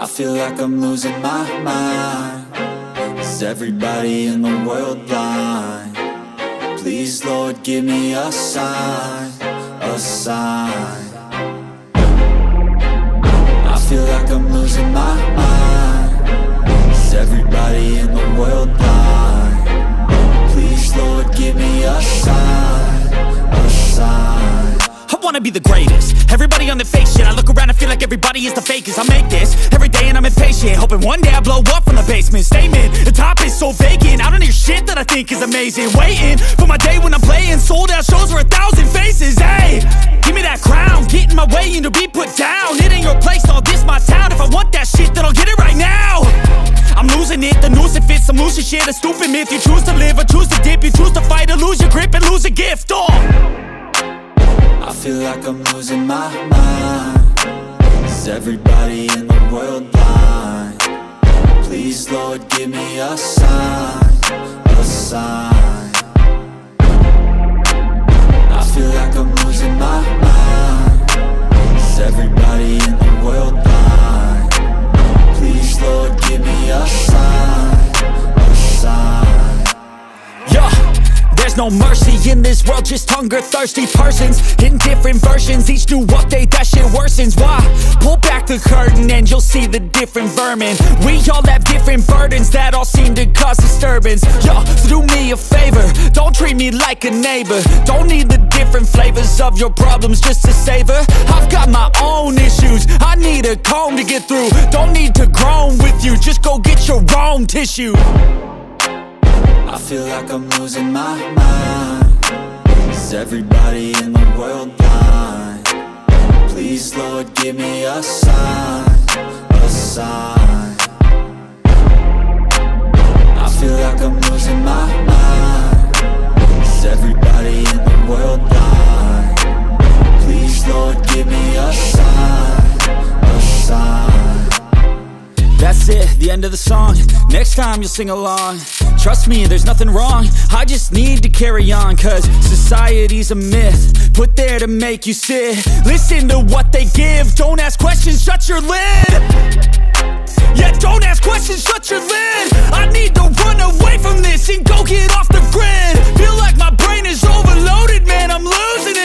feel like I'm losing my mind. Is everybody in the world blind? Please, Lord, give me a sign, a sign. I feel like I'm losing my mind. Is everybody in the world blind? Please, Lord, give me a sign, a sign. I wanna be the greatest. Everybody on the fake shit. I look around and feel like everybody is the fakest. I make this every day and I'm impatient, hoping one day I blow up from the basement. Statement, the top is so vacant. I don't hear shit that I think is amazing. Waiting for my day when I'm playing sold out shows for 1,000 faces. Hey, give me that crown, get in my way and to be put down. It ain't your place, all this my town. If I want that shit, then I'll get it right now. I'm losing it, the noose it fits, some losing shit. A stupid myth, you choose to live or choose to dip. You choose to fight or lose your grip and lose a gift. I feel like I'm losing my mind. Is everybody in the world blind? Please, Lord, give me a sign, a sign. I feel like I'm losing my mind. Is everybody in the world blind? Please, Lord, give me a sign, a sign. Yeah. There's no mercy in this world, just hunger-thirsty persons in different versions. Each new update, that shit worsens. Why? Pull back the curtain and you'll see the different vermin. We all have different burdens that all seem to cause disturbance. Yo, so do me a favor, don't treat me like a neighbor. Don't need the different flavors of your problems just to savor. I've got my own issues, I need a comb to get through. Don't need to groan with you, just go get your own tissue. I feel like I'm losing my mind. Is everybody in the world blind? Please, Lord, give me a sign, a sign. I feel like I'm losing my mind. Is everybody in the world blind? Please, Lord, give me a sign, a sign. That's it, the end of the song. Next time you'll sing along. Trust me, there's nothing wrong. I just need to carry on, cause society's a myth put there to make you sit. Listen to what they give. Don't ask questions, shut your lid. Yeah, don't ask questions, shut your lid. I need to run away from this and go get off the grid. Feel like my brain is overloaded, man, I'm losing